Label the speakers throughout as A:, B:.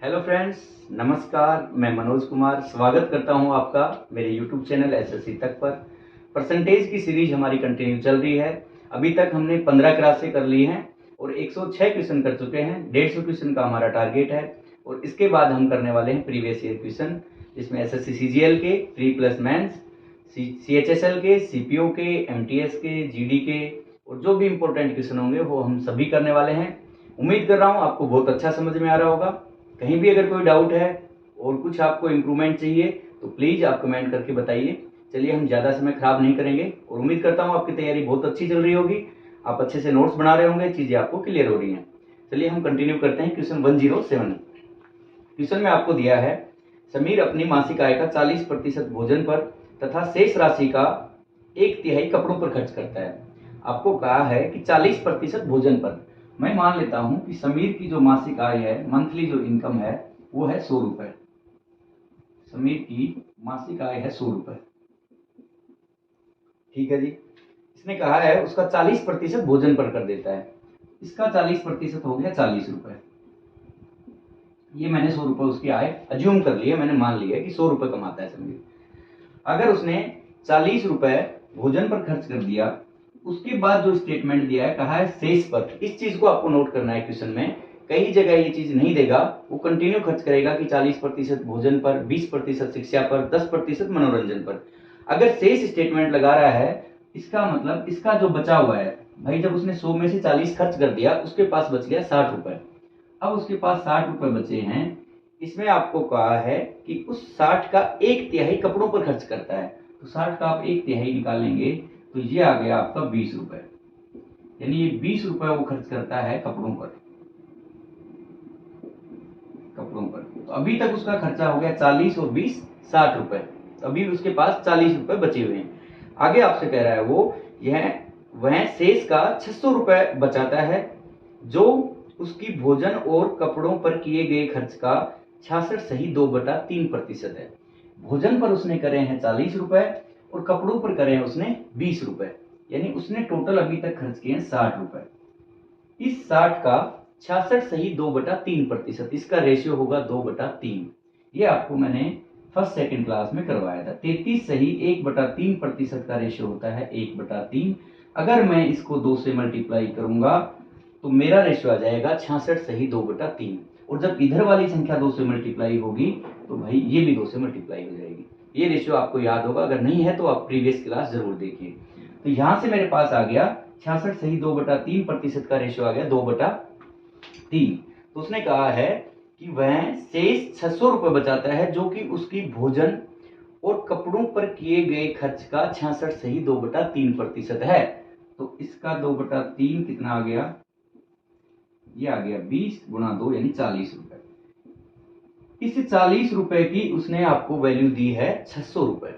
A: Hello friends, नमस्कार। मैं मनोज कुमार स्वागत करता हूं आपका मेरे यूट्यूब चैनल एसएससी तक पर। परसेंटेज की सीरीज हमारी कंटिन्यू चल रही है। अभी तक हमने 15 क्लासें कर ली हैं और 106 क्वेश्चन कर चुके हैं। 150 क्वेश्चन का हमारा टारगेट है और इसके बाद हम करने वाले हैं प्रीवियस ईयर क्वेश्चन, जिसमें एसएससी सीजीएल के 3+ मेंस, सीएचएसएल के, सीपीओ के, एमटीएस के, जीडी के और जो भी इंपॉर्टेंट क्वेश्चन होंगे वो हम सभी करने वाले हैं। उम्मीद कर रहा हूँ आपको बहुत अच्छा समझ में आ रहा होगा। कहीं भी अगर कोई डाउट है और कुछ आपको इम्प्रूवमेंट चाहिए तो प्लीज़ आप कमेंट करके बताइए। चलिए, हम ज़्यादा समय खराब नहीं करेंगे और उम्मीद करता हूँ आपकी तैयारी बहुत अच्छी चल रही होगी। आप अच्छे से नोट्स बना रहे होंगे, चीज़ें आपको क्लियर हो रही हैं। चलिए हम कंटिन्यू करते हैं। क्वेश्चन 107। क्वेश्चन में आपको दिया है, समीर अपनी मासिक आय का 40% भोजन पर तथा शेष राशि का 1/3 कपड़ों पर खर्च करता है। आपको कहा है कि 40% भोजन पर। मैं मान लेता हूं कि समीर की जो मासिक आय है, मंथली जो इनकम है, वो है 100 रुपए। समीर की मासिक आय है 100 रुपए। ठीक है जी। इसने कहा है उसका 40% भोजन पर कर देता है। इसका 40% हो गया 40 रुपए। ये मैंने 100 रुपए उसकी आय अज्यूम कर लिया, मैंने मान लिया कि 100 रुपए कमाता है समीर। अगर उसने 40 रुपए भोजन पर खर्च कर दिया, उसके बाद जो स्टेटमेंट दिया है, कहा है शेष पर। इस चीज को आपको नोट करना है क्वेश्चन में। कई जगह ये चीज नहीं देगा, वो कंटिन्यू खर्च करेगा कि 40% भोजन पर, 20% शिक्षा पर, 10% मनोरंजन पर। अगर शेष स्टेटमेंट लगा रहा है, इसका मतलब इसका जो बचा हुआ है, भाई जब उसने 100 में से 40 खर्च कर दिया, उसके पास बच गया 60 रुपए। अब उसके पास 60 रुपए बचे हैं। इसमें आपको कहा है कि उस 60 का 1/3 कपड़ों पर खर्च करता है। तो 60 का आप 1/3 निकालेंगे तो ये आ गया आपका 20 रुपए। यानी ये 20 रुपए वो खर्च करता है कपड़ों पर। तो अभी तक उसका खर्चा हो गया 40 और 20 60 रुपए। तो अभी उसके पास 40 रुपए बचे हुए हैं। आगे आपसे कह रहा है वो वह शेष का 600 रुपए बचाता है, जो उसकी भोजन और कपड़ों पर किए गए खर्च का 66.2/3% है। भोजन पर उसने करे हैं 40 रुपए और कपड़ों पर करे हैं उसने 20 रुपए। यानी उसने टोटल अभी तक खर्च किए हैं 60 रुपए। इस 60 का 66.2/3%, इसका रेशियो होगा 2/3। ये आपको मैंने फर्स्ट सेकंड क्लास में करवाया था। 33 सही 1/3% का रेशियो होता है 1/3। अगर मैं इसको 2 से मल्टीप्लाई करूंगा तो मेरा रेशियो आ जाएगा 66 सही 2/3। और जब इधर वाली संख्या 2 से मल्टीप्लाई होगी तो भाई ये भी 2 से मल्टीप्लाई हो जाएगी। ये रेशियो आपको याद होगा, अगर नहीं है तो आप प्रीवियस क्लास जरूर देखिए। तो यहां से मेरे पास आ गया 66 सही 2/3% का रेशियो आ गया 2/3। तो उसने कहा है कि वह शेष 600 रुपए बचाता है, जो कि उसकी भोजन और कपड़ों पर किए गए खर्च का 66 सही 2/3% है। तो इसका 2/3 कितना आ गया? ये आ गया 20 गुणा 2 यानी 40 रुपए। इस 40 रुपए की उसने आपको वैल्यू दी है 600 रुपए।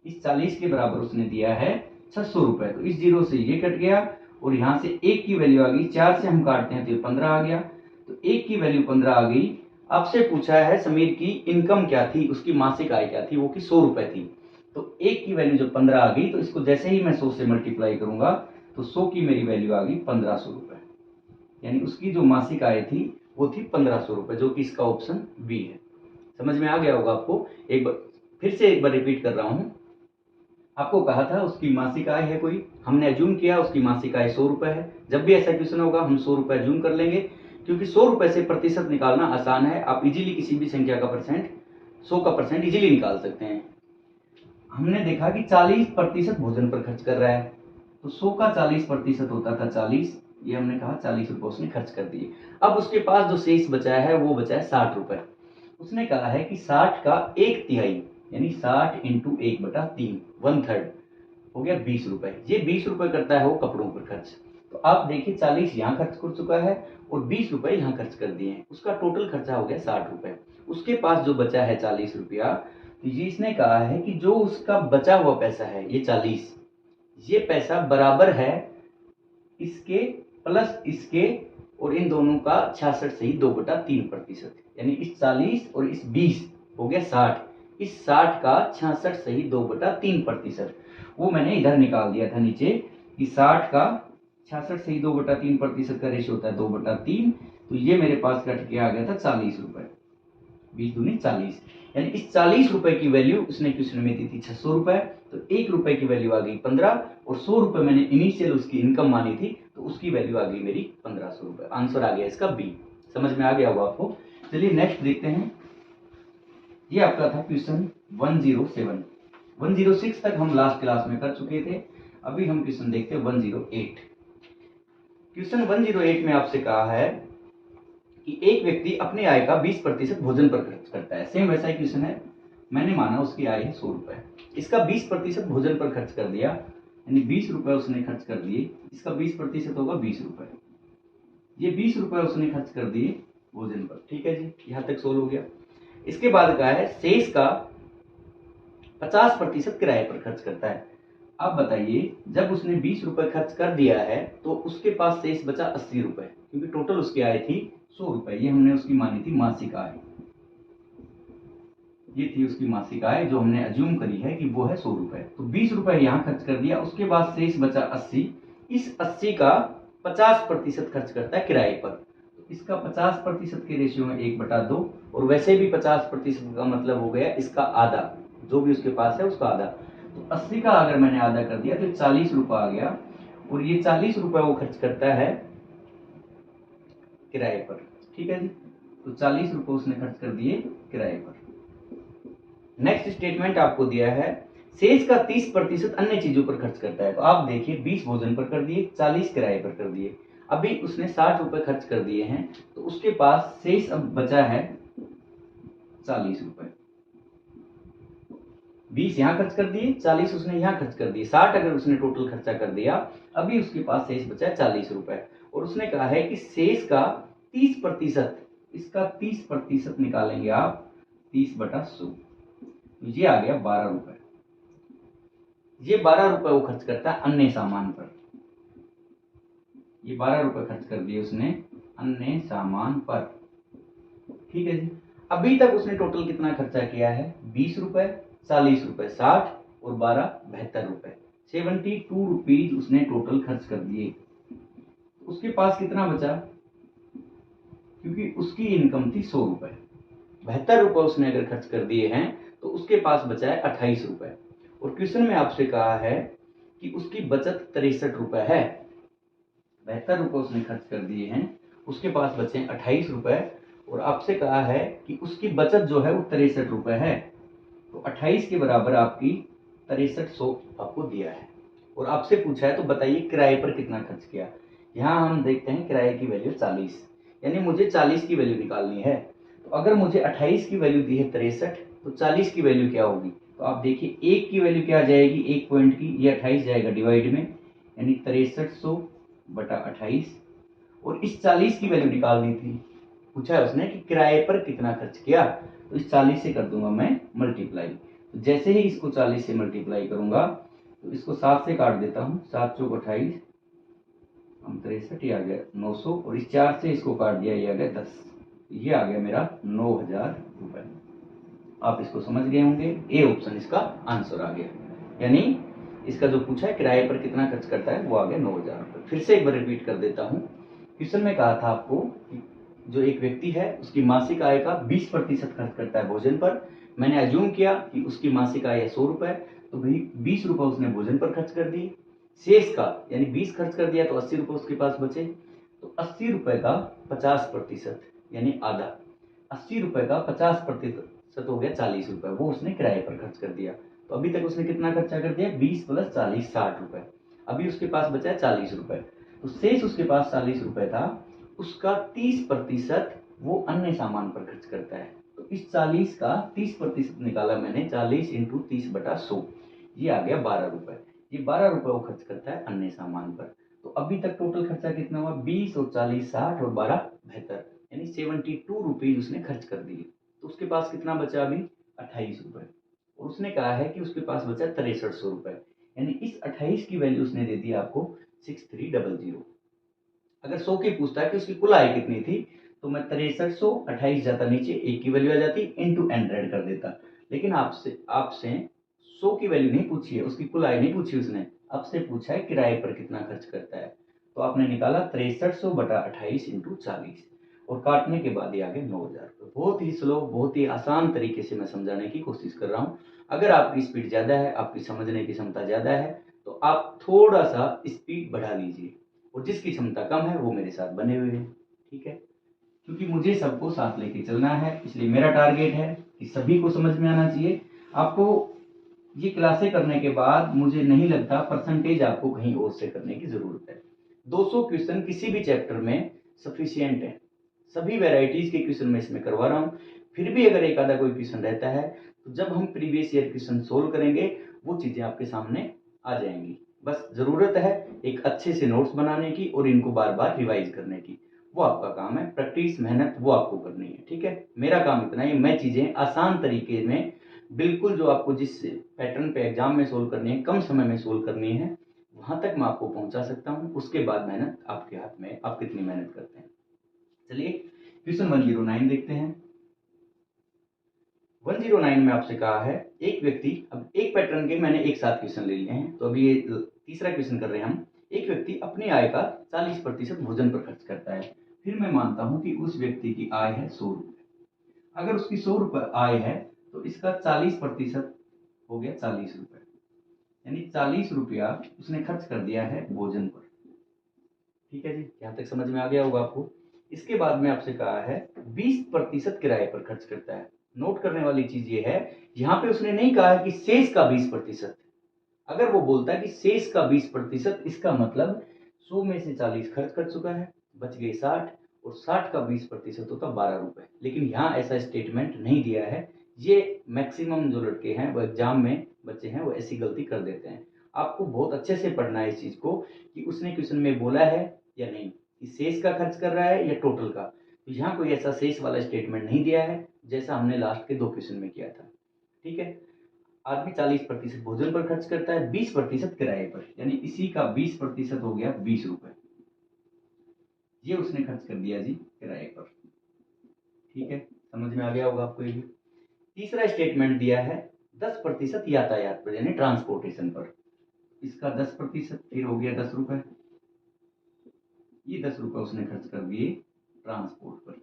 A: इस 40 के बराबर उसने दिया है 600 रुपए। तो इस जीरो से ये कट गया और यहां से 1 की वैल्यू आ गई। 4 से हम काटते हैं तो ये 15 आ गया। तो 1 की वैल्यू 15 आ गई। आपसे पूछा है समीर की इनकम क्या थी, उसकी मासिक आय क्या थी, वो की 100 रुपए थी। तो 1 की वैल्यू जब 15 आ गई तो इसको जैसे ही मैं 100 से मल्टीप्लाई करूंगा तो 100 की मेरी वैल्यू आ गई 1500 रुपए। यानी उसकी जो मासिक आय थी वो थी 1500 रुपए, जो कि इसका ऑप्शन बी है। समझ में आ गया होगा आपको। एक बार रिपीट कर रहा हूं। आपको कहा था उसकी मासिक आय है कोई, हमने अज्यूम किया उसकी मासिक आय 100 रुपए है। जब भी ऐसा क्वेश्चन होगा हम 100 रुपए अज्यूम कर लेंगे, क्योंकि 100 रुपए से प्रतिशत निकालना आसान है। आप इजीली किसी भी संख्या का परसेंट, 100 का परसेंट इजीली निकाल सकते हैं। हमने देखा कि 40% भोजन पर खर्च कर रहा है, तो 100 का 40% होता था 40। ये हमने कहा 40 रुपए उसने खर्च कर दिए। अब उसके पास जो शेष बचा है वो बचा है 60 रुपए। उसने कहा है कि 60 का 1/3 यानी 60 इंटू 1/3 1/3 हो गया 20 रुपए। ये 20 रुपए करता है वो कपड़ों पर खर्च। तो आप देखिए 40 यहाँ खर्च कर चुका है और 20 रुपए यहाँ खर्च कर दिए हैं। उसका टोटल खर्चा हो गया 60 रुपए। उसके पास जो बचा है 40 रुपया, तो ये इसने कहा है कि जो उसका बचा हुआ पैसा है ये 40, ये पैसा बराबर है इसके प्लस इसके और इन दोनों का 66 सही 2/3%। यानी इस 40 और इस 20 हो गया 60। इस 60 का 66 सही 2/3%, वो मैंने इधर निकाल दिया था नीचे कि 60 का 66 सही 2/3% का रेशियो होता है 2/3। तो ये मेरे पास कट के आ गया था 40 रुपए, 20 दूनी 40, यानी इस 40 रुपए की वैल्यू उसने क्वेश्चन में दी थी 600 रुपए, तो 1 रुपए की वैल्यू आ गई 15, और 100 रुपए मैंने इनिशियल उसकी इनकम मानी थी, तो उसकी वैल्यू आ गई मेरी 1500 रुपए। आंसर आ गया इसका बी। समझ में आ गया होगा आपको। चलिए नेक्स्ट देखते हैं। ये आपका था क्वेश्चन 107। 106 तक हम लास्ट क्लास में कर चुके थे। अभी हम क्वेश्चन देखते हैं 108। क्वेश्चन 108 में आपसे कहा है कि एक व्यक्ति अपने आय का 20% भोजन पर खर्च करता है। सेम वैसा ही क्वेश्चन है। मैंने माना उसकी आय है 100 रुपए, इसका 20% भोजन पर खर्च कर दिया, यानी 20 रुपए उसने खर्च कर दिए। इसका 20% होगा 20 रुपए। ये 20 रुपए उसने खर्च कर दिए भोजन पर। ठीक है जी, यहां तक सोल्व हो गया। इसके बाद कहा है शेष का 50% किराए पर खर्च करता है। अब बताइए, जब उसने 20 रुपए खर्च कर दिया है तो उसके पास शेष बचा 80 रुपए, क्योंकि टोटल उसकी आय थी 100 रुपए। ये हमने उसकी मानी थी मासिक आय, ये थी उसकी मासिक आय जो हमने अज्यूम करी है कि वो है 100 रुपए। तो 20 रुपए यहाँ खर्च कर दिया, उसके बाद शेष बचा 80। इस 80 का 50% खर्च करता है किराए पर। तो इसका 50% के रेशियो में 1/2, और वैसे भी 50% का मतलब हो गया इसका आधा, जो भी उसके पास है उसका आधा। तो 80 का अगर मैंने आधा कर दिया तो 40 रुपए आ गया, और ये 40 रुपए वो खर्च करता है किराए पर। ठीक है जी, तो 40 रुपए उसने खर्च कर दिए किराए पर। नेक्स्ट स्टेटमेंट आपको दिया है शेष का 30% अन्य चीजों पर खर्च करता है। तो आप देखिए 20 भोजन पर कर दिए, 40 किराए पर कर दिए, अभी उसने 60 रुपए खर्च कर दिए हैं, तो उसके पास शेष अब बचा है 40 रुपए। 20 यहाँ खर्च कर दिए, 40 उसने यहाँ खर्च कर दिए, 60 अगर उसने टोटल खर्चा कर दिया, अभी उसके पास शेष बचा है 40 रुपए। और उसने कहा है कि शेष का 30%, इसका 30% निकालेंगे आप 30/100, तो ये आ गया 12 रुपए। ये 12 रुपए वो खर्च करता है अन्य सामान पर। ये 12 रुपए खर्च कर दिए उसने अन्य सामान पर। ठीक है जी, अभी तक उसने टोटल कितना खर्चा किया है? 20 रुपए, 40 रुपए, 60 और 12 72 रुपए। 72 रुपीज उसने टोटल खर्च कर दिए। उसके पास कितना बचा? क्योंकि उसकी इनकम थी 100 रुपए, 72 रुपए उसने अगर खर्च कर दिए हैं, तो उसके पास बचा है 28 रुपए। और क्वेश्चन में आपसे कहा है कि उसकी बचत 63 रुपए है। 72 रुपए उसने खर्च कर दिए हैं, उसके पास बचे 28 रुपए, और आपसे कहा है कि उसकी बचत जो है वो 63 रुपए है। तो 28 के बराबर आपकी 6300 आपको दिया है, और आपसे पूछा है तो बताइए किराए पर कितना खर्च किया। यहाँ हम देखते हैं किराए की वैल्यू 40, यानी मुझे 40 की वैल्यू निकालनी है। तो अगर मुझे 28 की वैल्यू दी है 63, तो 40 की वैल्यू क्या होगी? तो आप देखिए 1 की वैल्यू क्या जाएगी, 1 पॉइंट की, ये 28 जाएगा डिवाइड में, यानी 6300/28। और इस 40 की वैल्यू निकालनी थी, पूछा है उसने कि किराए पर कितना खर्च किया, तो इस 40 से कर दूंगा मैं मल्टीप्लाई। तो जैसे ही इसको 40 से मल्टीप्लाई करूंगा, तो इसको 7 से काट देता हूँ, 7 चौक 28, हम 63, ये आ गया 900, और इस 4 से इसको काट दिया, ये आ गया 10, ये आ गया मेरा 9000 रुपए। आप इसको समझ गए होंगे, ए ऑप्शन इसका आंसर आ गया। यानी इसका जो पूछा है किराए पर कितना खर्च करता है, वो आ गया 9000 रुपए। फिर से एक बार रिपीट कर देता हूँ। क्वेश्चन में कहा था आपको कि जो एक व्यक्ति है उसकी मासिक आय का 20% खर्च करता है भोजन पर। मैंने अज्यूम किया कि उसकी मासिक आय है 100 रुपए, तो भाई 20 रुपए उसने भोजन पर खर्च कर दिए। शेष का, यानी 20 खर्च कर दिया तो 80 रुपए उसके पास बचे। तो 80 रुपए का 50%, यानी आधा, 80 रुपए का 50% हो गया 40 रुपए, वो उसने किराए पर खर्च कर दिया। तो अभी तक उसने कितना खर्चा कर दिया? 20 + 40 60 रुपए। अभी उसके पास बचा है 40 रुपए, तो शेष उसके पास 40 रुपए था, उसका 30% वो अन्य सामान पर खर्च करता है। तो इस 40 का 30% निकाला मैंने, 40 × 30/100, ये आ गया 12 रुपए। ये 12 रुपए वो खर्च करता है अन्य सामान पर। तो अभी तक टोटल खर्चा कितना हुआ? 20 और 40 60 और 12 72, यानी 72 रुपीज उसने खर्च कर दिए। तो उसके पास कितना बचा अभी? 28 रुपए। और उसने कहा है कि उसके पास बचा 6300 रुपए, यानी इस 28 की वैल्यू उसने दे दी आपको 6300। अगर 100 की पूछता है कि उसकी कुल आय कितनी थी, तो मैं 6300, 28 जाता नीचे, 1 की वैल्यू आ जाती, इंटू 100 कर देता। लेकिन आपसे आपसे 100 की वैल्यू नहीं पूछी है, उसकी कुल आय नहीं पूछी उसने, आपसे पूछा है किराए पर कितना खर्च करता है। तो आपने निकाला 6300/28 × 40, और काटने के बाद ये आ गया 9,000 रुपये। बहुत ही स्लो, बहुत ही आसान तरीके से मैं समझाने की कोशिश कर रहा हूँ। अगर आपकी स्पीड ज़्यादा है, आपकी समझने की क्षमता ज़्यादा है, तो आप थोड़ा सा स्पीड बढ़ा लीजिए, और जिसकी क्षमता कम है वो मेरे साथ बने हुए हैं, ठीक है। क्योंकि मुझे सबको साथ लेके चलना है, इसलिए मेरा टारगेट है कि सभी को समझ में आना चाहिए। आपको ये क्लासें करने के बाद मुझे नहीं लगता परसेंटेज आपको कहीं और से करने की ज़रूरत है। 200 क्वेश्चन किसी भी चैप्टर में सफिशिएंट है। सभी वैरायटीज़ के क्वेश्चन मैं इसमें करवा रहा हूँ। फिर भी अगर एक आधा कोई क्वेश्चन रहता है, तो जब हम प्रीवियस ईयर क्वेश्चन सोल्व करेंगे, वो चीज़ें आपके सामने आ जाएंगी। बस ज़रूरत है एक अच्छे से नोट्स बनाने की और इनको बार बार रिवाइज करने की। वो आपका काम है, प्रैक्टिस, मेहनत वो आपको करनी है, ठीक है। मेरा काम इतना ही, मैं चीज़ें आसान तरीके में, बिल्कुल जो आपको जिस पैटर्न पे एग्जाम में सोल्व करनी है, कम समय में सोल्व करनी है, वहाँ तक मैं आपको पहुँचा सकता हूँ। उसके बाद मेहनत आपके हाथ में, आप कितनी मेहनत करते हैं। चलिए क्वेश्चन 109 देखते हैं। 109 में आपसे कहा है, एक व्यक्ति, अब एक पैटर्न के मैंने एक साथ क्वेश्चन ले लिए हैं, तो अभी ये तीसरा क्वेश्चन कर रहे हैं हम। एक व्यक्ति अपनी आय का 40% भोजन पर खर्च करता है। फिर मैं मानता हूं कि उस व्यक्ति की आय है 100 रुपये। अगर उसकी 100 रुपये आय है, तो इसका 40% हो गया 40 रुपये, यानी 40 रुपया उसने खर्च कर दिया है भोजन पर। ठीक है जी, यहाँ तक समझ में आ गया होगा आपको। इसके बाद में आपसे कहा है 20% किराए पर खर्च करता है। नोट करने वाली चीज ये है, यहाँ पे उसने नहीं कहा है कि शेष का 20%। अगर वो बोलता है कि शेष का 20%, इसका मतलब 100 में से 40 खर्च कर चुका है, बच गए 60, और 60 का 20% होता 12 रुपए। लेकिन यहाँ ऐसा स्टेटमेंट नहीं दिया है। ये मैक्सिमम जो लड़के हैं, वो एग्जाम में बच्चे हैं, वो ऐसी गलती कर देते हैं। आपको बहुत अच्छे से पढ़ना है इस चीज को, कि उसने क्वेश्चन में बोला है या नहीं, कि शेष का खर्च कर रहा है या टोटल का। तो यहाँ कोई ऐसा शेष वाला स्टेटमेंट नहीं दिया है, जैसा हमने लास्ट के 2 क्वेश्चन में किया था, ठीक है। आदमी 40% भोजन पर खर्च करता है, 20% किराए पर, यानी इसी का 20% हो गया 20 रुपए। ये उसने खर्च कर दिया जी किराए पर, ठीक है। समझ में आ गया होगा आपको ये भी। तीसरा स्टेटमेंट दिया है 10% यातायात पर, यानी ट्रांसपोर्टेशन पर। इसका 10% फिर हो गया 10 रुपए। ये 10 रुपए उसने खर्च कर दिए ट्रांसपोर्ट पर,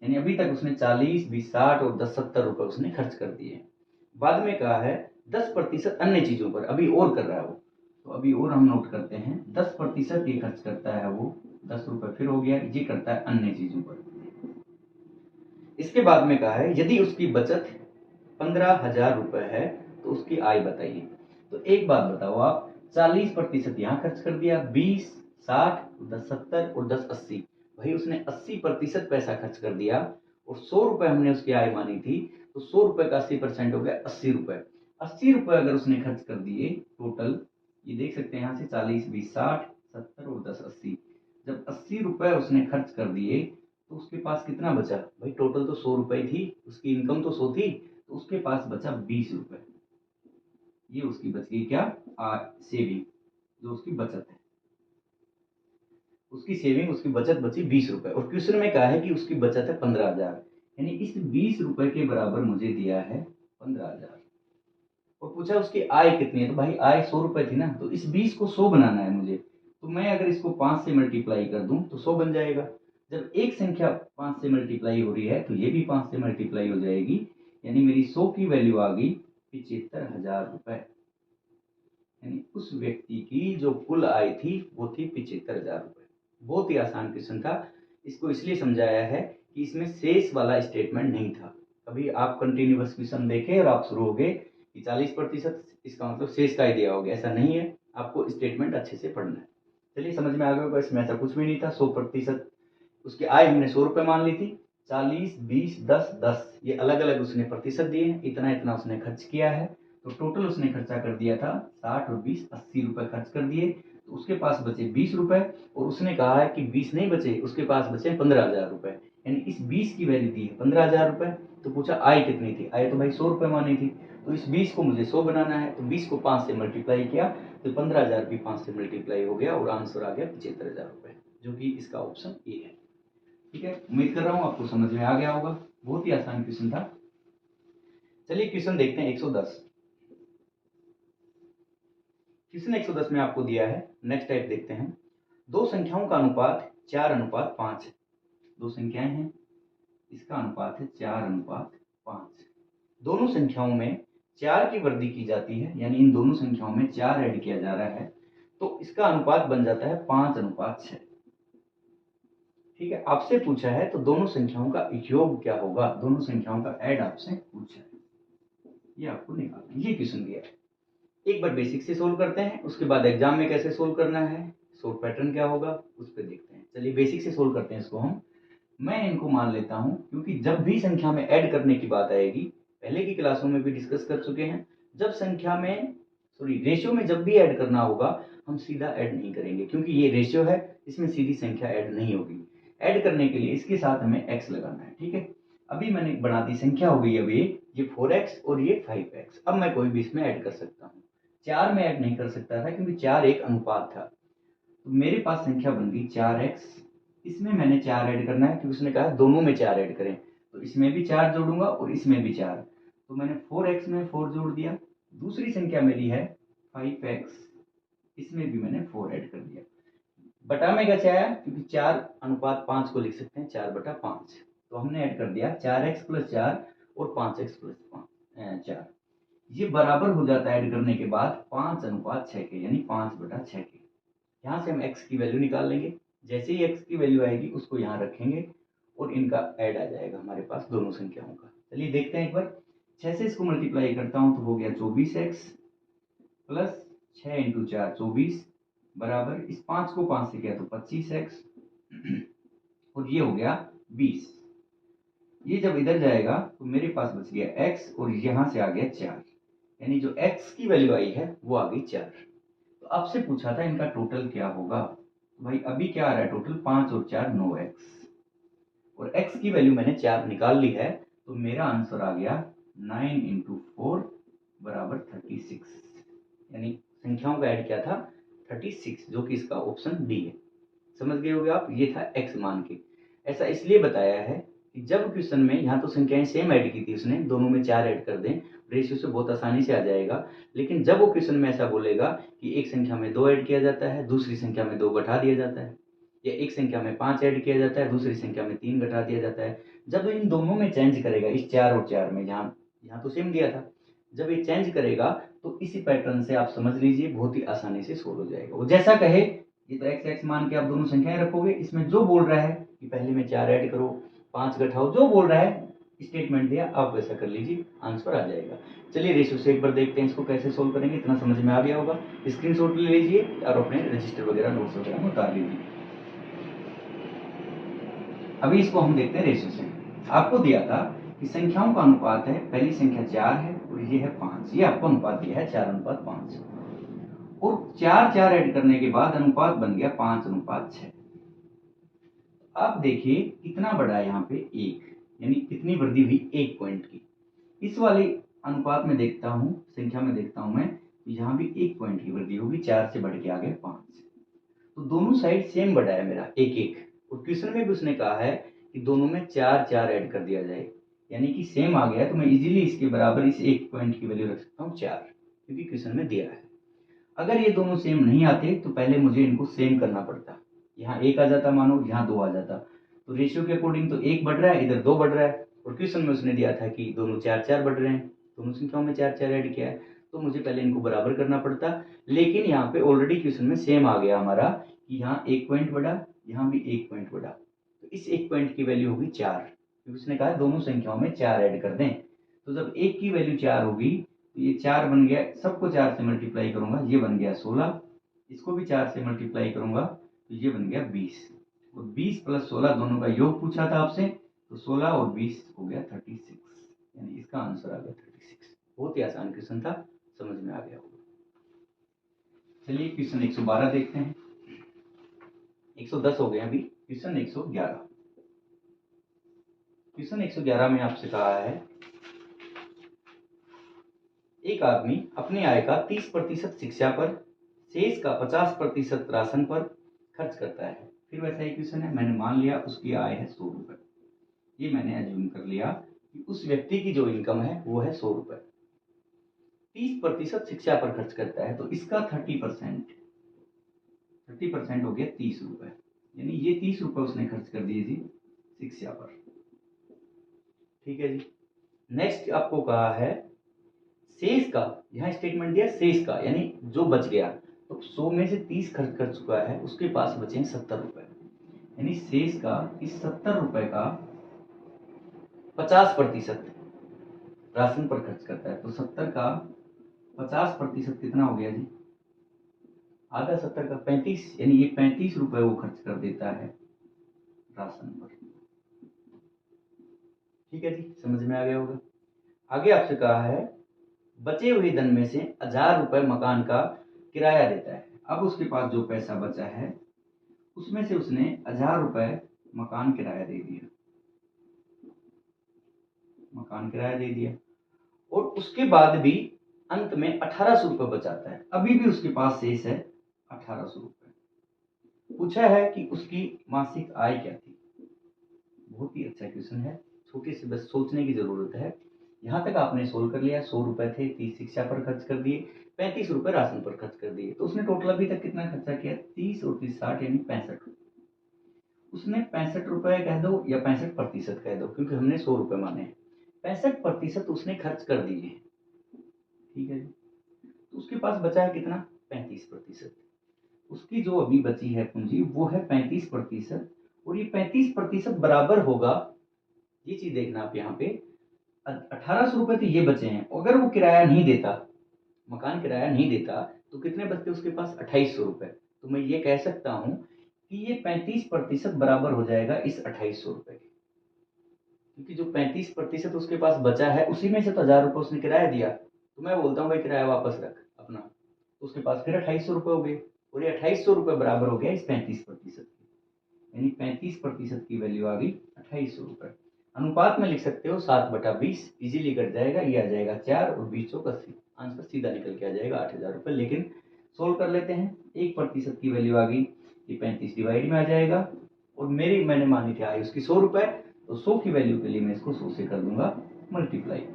A: यानी अभी तक उसने 40, 20, 60 और 10, 70 रुपए उसने खर्च कर दिए। बाद में कहा है 10% अन्य चीजों पर, अभी और कर रहा है वो, तो अभी और हम नोट करते हैं। 10% ये खर्च करता है वो, 10 रुपए फिर हो गया, ये करता है अन्य चीजों पर। इसके बाद में कहा है यदि उसकी बचत 15,000 रुपए है, तो उसकी आय बताइए। तो एक बात बताओ आप, 40% यहाँ खर्च कर दिया, 20, 60, 10, 70 और 10, 80। भाई उसने 80% पैसा खर्च कर दिया, और 100 रुपए हमने उसकी आय मानी थी, तो 100 रुपए का 80% हो गया 80 रुपए। 80 रुपए अगर उसने खर्च कर दिए टोटल, ये देख सकते हैं यहाँ से 40, 20, 60, 70 और 10, 80। जब 80 रुपए उसने खर्च कर दिए, तो उसके पास कितना बचा भाई? टोटल तो 100 रुपए थी, उसकी इनकम तो 100 थी, तो उसके पास बचा 20 रुपए। ये उसकी बच गई क्या? सेविंग, जो उसकी बचत है, उसकी सेविंग, उसकी बचत बची 20 रुपए। और क्वेश्चन में कहा है कि उसकी बचत है 15,000, यानी इस 20 रुपए के बराबर मुझे दिया है 15,000। और पूछा उसकी आय कितनी है, तो भाई आय 100 रुपए थी ना, तो इस 20 को 100 बनाना है मुझे। तो मैं अगर इसको 5 से मल्टीप्लाई कर दूं तो 100 बन जाएगा। जब एक संख्या 5 से मल्टीप्लाई हो रही है, तो ये भी 5 से मल्टीप्लाई हो जाएगी, यानी मेरी 100 की वैल्यू आ गई 75,000 रुपए। यानी उस व्यक्ति की जो कुल आय थी वो थी 75,000 रुपए। बहुत ही आसान क्वेश्चन था। इसको इसलिए समझाया है कि इसमें शेष वाला स्टेटमेंट नहीं था। कभी आप कंटिन्यूअस क्वेश्चन देखें और आप शुरू हो गए कि 40%, इसका मतलब शेष का ही दिया होगा, ऐसा नहीं है। आपको स्टेटमेंट अच्छे से पढ़ना है। चलिए समझ में आ गया होगा, इसमें ऐसा कुछ भी नहीं था। 100%, उसकी आय हमने 100 रुपए मान ली थी। 40, 20, 10, 10 ये अलग अलग उसने प्रतिशत दिए हैं, इतना इतना उसने खर्च किया है। तो टोटल उसने खर्चा कर दिया था 60 और 20, 80 रुपए खर्च कर दिए। तो उसके पास बचे 20 रुपए, और उसने कहा है कि 20 नहीं बचे, उसके पास बचे 15,000 रुपए। यानी इस 20 की वैल्यू दी है 15,000 रुपए। तो पूछा आय कितनी थी, आय तो भाई 100 रुपए मानी थी, तो इस 20 को मुझे 100 बनाना है। तो 20 को 5 से मल्टीप्लाई किया, तो 15,000 भी 5 से मल्टीप्लाई हो गया, और आंसर आ गया 75,000 रुपए, जो कि इसका ऑप्शन ए है। ठीक है, उम्मीद कर रहा हूँ आपको समझ में आ गया होगा। बहुत ही आसान क्वेश्चन था। चलिए क्वेश्चन देखते हैं 110। क्वेश्चन 110 में आपको दिया है, नेक्स्ट टाइप देखते हैं। दो संख्याओं का अनुपात 4:5 है। दो संख्याएं हैं, इसका अनुपात है 4:5। दोनों संख्याओं में 4 की वृद्धि की जाती है, यानी इन दोनों संख्याओं में 4 ऐड किया जा रहा है, तो इसका अनुपात बन जाता है 5:6। ठीक है, आपसे पूछा है तो दोनों संख्याओं का योग क्या होगा, दोनों संख्याओं का ऐड आपसे पूछा है, ये आपको निकालना, ये क्वेश्चन दिया है। एक बार बेसिक से सोल्व करते हैं, उसके बाद एग्जाम में कैसे सोल्व करना है, सोल्व पैटर्न क्या होगा उस पर देखते हैं। चलिए बेसिक से सोल्व करते हैं इसको हम। मैं इनको मान लेता हूं, क्योंकि जब भी संख्या में ऐड करने की बात आएगी, पहले की क्लासों में भी डिस्कस कर चुके हैं, जब संख्या में रेशियो में जब भी ऐड करना होगा, हम सीधा ऐड नहीं करेंगे, क्योंकि ये रेशियो है, इसमें सीधी संख्या ऐड नहीं होगी। ऐड करने के लिए इसके साथ हमें x लगाना है। ठीक है, अभी मैंने बना दी संख्या हो गई अब ये 4x और ये 5x। अब मैं कोई भी इसमें ऐड कर सकता हूँ। 4 में ऐड नहीं कर सकता था, क्योंकि 4 एक अनुपात था, तो मेरे पास संख्या बन गई 4x। इसमें मैंने 4 ऐड करना है, क्योंकि उसने कहा दोनों में 4 ऐड करें, तो इसमें भी 4 जोड़ूंगा और इसमें भी 4, तो मैंने 4x में 4 जोड़ दिया। दूसरी संख्या मेरी है 5x, इसमें भी मैंने 4 ऐड कर दिया। बटा में कैसे आया, क्योंकि 4:5 को लिख सकते हैं 4/5, तो हमने ऐड कर दिया 4x + 4 और 5x + 4। ये बराबर हो जाता है ऐड करने के बाद 5:6 के, यानी 5/6 के। यहाँ से हम x की वैल्यू निकाल लेंगे, जैसे ही x की वैल्यू आएगी उसको यहाँ रखेंगे और इनका ऐड आ जाएगा हमारे पास दोनों संख्याओं का। चलिए देखते हैं एक बार। 6 से इसको मल्टीप्लाई करता हूँ तो हो गया 24x प्लस 6 × 4 24 बराबर, इस 5 को 5 से किया तो 25x और ये हो गया 20। ये जब इधर जाएगा तो मेरे पास बच गया x और यहाँ से आ गया 4, यानी जो x की वैल्यू आई है वो आ गई 4। तो आपसे पूछा था इनका टोटल क्या होगा, तो भाई अभी क्या आ रहा है टोटल, 5 और 4 9x, और x की वैल्यू मैंने 4 निकाल ली है, तो मेरा आंसर आ गया 9 × 4 बराबर 36, यानी संख्याओं का ऐड क्या था 36, जो कि इसका ऑप्शन डी है। समझ गए होगे आप, ये था x मान के। ऐसा इसलिए बताया है कि जब क्वेश्चन में यहाँ तो संख्याएं सेम ऐड की थी उसने, दोनों में 4 ऐड कर दें, रेशियो से बहुत आसानी से आ जाएगा, लेकिन जब वो क्वेश्चन में ऐसा बोलेगा कि एक संख्या में 2 ऐड किया जाता है, दूसरी संख्या में 2 घटा दिया जाता है, या एक संख्या में 5 ऐड किया जाता है, दूसरी संख्या में 3 घटा दिया जाता है, जब इन दोनों में चेंज करेगा, इस 4 और 4 में, यहाँ तो सेम दिया था, जब ये चेंज करेगा तो इसी पैटर्न से आप समझ लीजिए बहुत ही आसानी से सोल्व हो जाएगा। वो जैसा कहे, ये तो x मान के आप दोनों संख्याएं रखोगे, इसमें जो बोल रहा है कि पहले में 4 ऐड करो 5 घटाओ, जो बोल रहा है स्टेटमेंट दिया आप वैसा कर लीजिए, आंसर आ जाएगा। चलिए रेशियो से एक बार देखते हैं इसको कैसे सोल्व करेंगे, इतना समझ में आ गया होगा। स्क्रीनशॉट ले लीजिए और अपने रजिस्टर वगैरह नोट्स वगैरह में उतार लीजिए। अभी इसको हम देखते हैं रेशियो से। आपको दिया था कि संख्याओं का अनुपात है, पहली संख्या 4 है और ये है 5, ये आपको अनुपात दिया है 4:5, और 4 ऐड करने के बाद अनुपात बन गया 5:6। अब देखिए कितना बड़ा है यहाँ पे 1, यानी कितनी वृद्धि हुई 1 पॉइंट की। इस वाले अनुपात में देखता हूँ, संख्या में देखता हूँ मैं, यहाँ भी 1 पॉइंट की वृद्धि होगी, 4 से बढ़ के आ गया 5, तो दोनों साइड सेम बढ़ा है मेरा 1-1। और क्वेश्चन में भी उसने कहा है कि दोनों में 4 ऐड कर दिया जाए, यानी कि सेम आ गया, तो मैं इजीली इसके बराबर इस 1 पॉइंट की वैल्यू रख सकता हूँ 4, क्योंकि क्वेश्चन में दिया है। अगर ये दोनों सेम नहीं आते तो पहले मुझे इनको सेम करना पड़ता, यहाँ 1 आ जाता मानो, यहाँ 2 आ जाता, तो रेशियो के अकॉर्डिंग तो 1 बढ़ रहा है, इधर 2 बढ़ रहा है, और क्वेश्चन में उसने दिया था कि दोनों 4 बढ़ रहे हैं, दोनों संख्याओं में 4 ऐड किया है, तो मुझे पहले इनको बराबर करना पड़ता। लेकिन यहाँ पे ऑलरेडी क्वेश्चन में सेम आ गया हमारा कि यहाँ 1 पॉइंट बढ़ा, यहाँ भी 1 पॉइंट बढ़ा, तो इस 1 पॉइंट की वैल्यू होगी 4, क्योंकि उसने कहा दोनों संख्याओं में 4 ऐड कर दें। तो जब 1 की वैल्यू 4 होगी तो ये 4 बन गया, सबको 4 से मल्टीप्लाई करूंगा, ये बन गया 16, इसको भी 4 से मल्टीप्लाई करूंगा तो ये बन गया 20, और 20 + 16 दोनों का योग पूछा था आपसे, तो 16 और 20 हो गया 36, यानी इसका आंसर आ गया 36। बहुत ही आसान क्वेश्चन था, समझ में आ गया होगा। चलिए क्वेश्चन 112 देखते हैं। 110 हो गए अभी, क्वेश्चन 111। क्वेश्चन 111 में आपसे कहा है एक आदमी अपनी आय का 30% शिक्षा पर, शेष का 50% राशन पर खर्च करता है। फिर वैसा ही क्वेश्चन है, मैंने मान लिया उसकी आय है 100 रुपए, ये मैंने एज्यूम कर लिया कि उस व्यक्ति की जो इनकम है वो है 100 रुपए, 30% शिक्षा पर खर्च करता है, तो इसका 30% हो गया 30 रुपए, यानी ये 30 रुपए उसने खर्च कर दिए जी शिक्षा पर। ठीक है जी। नेक्स्ट आपको कहा है शेष का, यहाँ स्टेटमेंट दिया शेष का, यानी जो बच गया, तो 100 में से 30 खर्च कर चुका है, उसके पास बचे हैं 70 रुपए, यानी शेष का इस 70 रुपए का 50% राशन पर खर्च करता है। तो 70 का 50% कितना हो गया जी? आधा 70 का 35, यानी ये 35 रुपए वो खर्च कर देता है राशन पर। ठीक है जी, समझ में आ गया होगा। आगे आपसे कहा है बचे हुए धन में से 1000 रुपए मकान का किराया देता है। अब उसके पास जो पैसा बचा है उसमें से उसने 1000 रुपए मकान किराया दे दिया, मकान किराया दे दिया, और उसके बाद भी अंत में 1800 रुपए बचाता है। अभी भी उसके पास शेष है 1800 रुपए। पूछा है कि उसकी मासिक आय क्या थी। बहुत ही अच्छा क्वेश्चन है, छोटे से बस सोचने की जरूरत है। यहाँ तक आपने सोल्व कर लिया। 100 रुपए थे, 30 शिक्षा पर खर्च कर दिए, 35 रुपए राशन पर खर्च कर दिए, तो उसने टोटल अभी तक कितना खर्चा किया? 30 और 30 60, यानी 65। उसने 65 रुपए कह दो या 65% कह दो, क्योंकि हमने 100 रुपए माने हैं। 65% उसने खर्च कर दिए। ठीक है, तो उसके पास बचा है कितना? 35%। उसकी जो अभी बची है पूंजी वो है 35%, और ये 35% बराबर होगा, ये चीज देखना आप यहाँ पे, 1800 रुपए तो ये बचे हैं। अगर वो किराया नहीं देता, मकान किराया नहीं देता, तो कितने बचते उसके पास? 2800 रुपए। तो मैं ये कह सकता हूँ कि ये 35% बराबर हो जाएगा इस 2800 रुपए के, क्योंकि जो 35% उसके पास बचा है उसी में से तो 1000 रुपए उसने किराया दिया। तो मैं बोलता हूँ भाई किराया वापस रख अपना, तो उसके पास फिर 2800 रुपए हो गए, और ये 2800 रुपए बराबर हो गया इस 35% के, यानी 35% की वैल्यू आ गई 2800 रुपए। अनुपात में लिख सकते हो 7/20, इजीली कट जाएगा, ये आ जाएगा 4 और 20 चौक 80, आंसर सीधा निकल के आ जाएगा 8000 रुपए। लेकिन सोल्व कर लेते हैं। 1% की वैल्यू आ गई, ये 35 डिवाइड में आ जाएगा, और मैंने मानी थी आय उसकी 100 रुपए, तो 100 की वैल्यू के लिए मैं इसको 100 से कर दूंगा मल्टीप्लाई।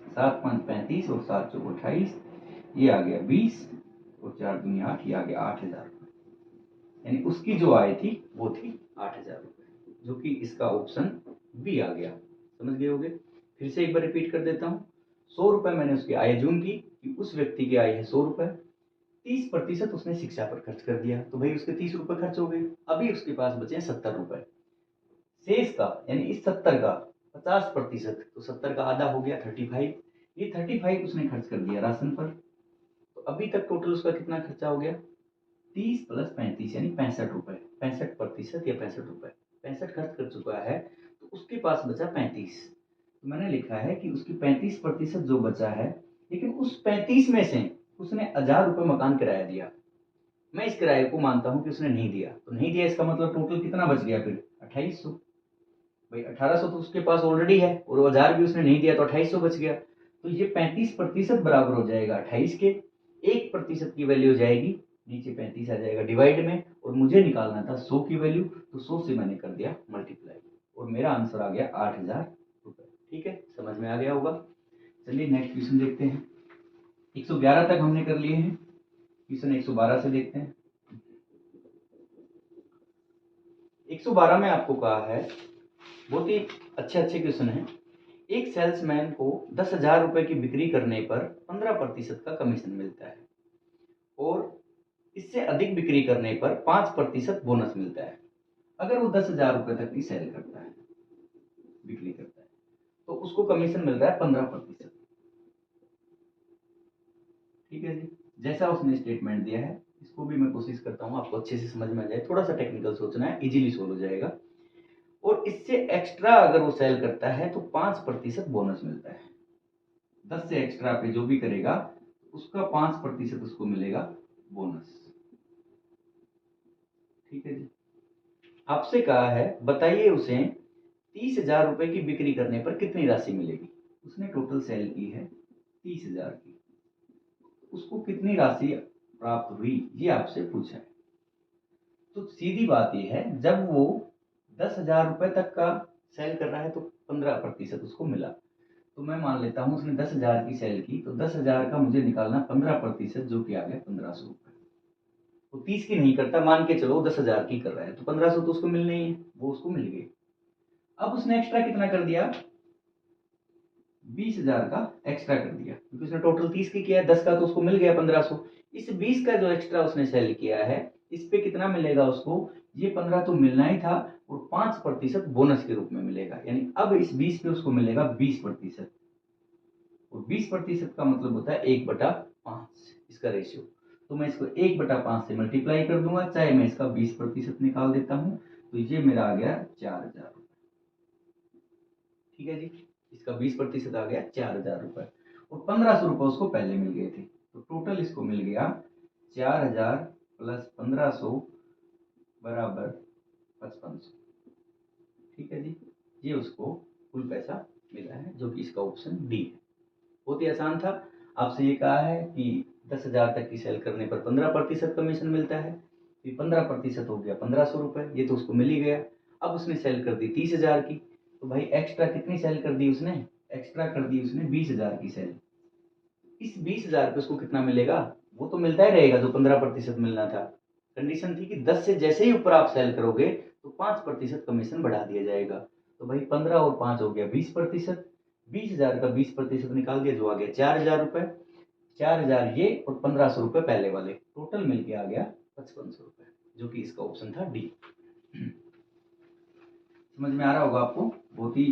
A: 7 5 35 और 7 चौक 28, ये आ गया 20, और 4 दूनी 8, ये आ गया 8000 रुपए, यानी उसकी जो आय थी वो थी 8000 रुपए, जो कि इसका ऑप्शन बी आ गया। समझ गए होगे? फिर से एक बार रिपीट कर देता हूँ। 100 रुपए मैंने उसकी आय जून की कि उस व्यक्ति की आय है 100 रुपए, 30% उसने शिक्षा पर खर्च कर दिया, तो भाई उसके 30 रुपए खर्च हो गए। अभी उसके पास बचे 70 रुपए। शेष का, यानी इस 70 का 50%, तो 70 का आधा हो गया 35, ये 35 उसने खर्च कर दिया राशन पर। तो अभी तक टोटल उसका कितना खर्चा हो गया? 30 प्लस 35, यानी 65 रुपए। 65% या 65 रुपए, 65 खर्च कर चुका है, तो उसके पास बचा 35। तो मैंने लिखा है कि उसकी 35% जो बचा है, लेकिन उस 35 में से उसने 1000 रुपए मकान किराया दिया। मैं इस किराए को मानता हूं कि उसने नहीं दिया, तो नहीं दिया इसका मतलब टोटल कितना बच गया फिर? 2800। भाई 1800 तो उसके पास ऑलरेडी है, और 1000 भी उसने नहीं दिया, तो 2800 बच गया। तो ये 35% बराबर हो जाएगा 28 के। 1% की वैल्यू हो जाएगी नीचे, 35 आ जाएगा डिवाइड में, और मुझे निकालना था 100 की वैल्यू, तो 100 से मैंने कर दिया मल्टीप्लाई, और मेरा आंसर आ गया 8000 रुपए। ठीक है, समझ में आ गया होगा। चलिए नेक्स्ट क्वेश्चन देखते हैं। 111 तक हमने कर लिए हैं, क्वेश्चन 112 से देखते हैं। 112 में आपको कहा है, बहुत ही अच्छे क्वेश्चन है। एक सेल्समैन को 10,000 रुपए की बिक्री करने पर 15% का कमीशन मिलता है, और इससे अधिक बिक्री करने पर 5% बोनस मिलता है। अगर वो 10,000 रुपए तक की सेल करता है, बिक्री करता है, तो उसको कमीशन मिल रहा है 15%। ठीक है जी, जैसा उसने स्टेटमेंट दिया है, इसको भी मैं कोशिश करता हूँ आपको अच्छे से समझ में आ जाए। थोड़ा सा टेक्निकल सोचना है, इजीली सोल्व हो जाएगा। और इससे एक्स्ट्रा अगर वो सेल करता है तो 5% बोनस मिलता है। 10 से एक्स्ट्रा पे जो भी करेगा उसका 5% उसको मिलेगा बोनस। ठीक है जी। आपसे कहा है बताइए उसे 30,000 रुपए की बिक्री करने पर कितनी राशि मिलेगी। उसने टोटल सेल की है 30,000 की, उसको कितनी राशि प्राप्त हुई ये आपसे पूछा है। तो सीधी बात यह है, जब वो 10,000 रुपए तक का सेल कर रहा है तो 15% उसको मिला। तो मैं मान लेता हूं उसने 10,000 की सेल की, तो 10,000 का मुझे निकालना 15%, जो कि आ गया 1500 रुपए। तो 30 की नहीं करता, मान के चलो 10,000 की कर रहा है, तो 1500 तो उसको मिलना ही है, वो उसको मिल गई। अब उसने एक्स्ट्रा कितना कर दिया, 20,000 का एक्स्ट्रा कर दिया, क्योंकि उसने टोटल 30 की किया है, 10 का तो उसको मिल गया 1500। इस 20 का जो एक्स्ट्रा उसने सेल किया है, इस पे कितना मिलेगा उसको, ये 15 तो मिलना ही था और 5% बोनस के रूप में मिलेगा, यानी अब इस 20 पे उसको मिलेगा 20%। और 20% का मतलब होता है 1/5 इसका रेशियो। तो मैं इसको 1/5 से मल्टीप्लाई कर दूंगा, चाहे मैं इसका 20% निकाल देता हूं, तो ये मेरा आ गया 4,000 रुपये। ठीक है जी, इसका 20% आ गया 4,000 रुपये, और 1,500 रुपये उसको पहले मिल गए थे, तो टोटल इसको मिल गया 4,000 प्लस 1,500 बराबर 5500। ठीक है जी, ये उसको कुल पैसा मिला है, जो कि इसका ऑप्शन डी है। बहुत ही आसान था। आपसे ये कहा है कि 10,000 तक की सेल करने पर 15% कमीशन मिलता है, ये 15% हो गया 1,500 रुपये, ये तो उसको मिल ही गया। अब उसने सेल कर दी 30,000 की, तो भाई एक्स्ट्रा कितनी सेल कर दी उसने, एक्स्ट्रा कर दी उसने 20,000 की सेल। इस 20,000 पे उसको कितना मिलेगा, वो तो मिलता ही रहेगा जो 15% मिलना था। कंडीशन थी कि 10 से जैसे ही ऊपर आप सेल करोगे तो 5% कमीशन बढ़ा दिया जाएगा। तो भाई 15 और 5 हो गया 20%, 20,000 का 20% निकाल दिया, जो आ गया 4,000 रुपये। 4,000 ये और 1,500 रुपये पहले वाले, टोटल मिलके आ गया 5500 रुपये, जो कि इसका ऑप्शन था डी। समझ में आ रहा होगा आपको, बहुत ही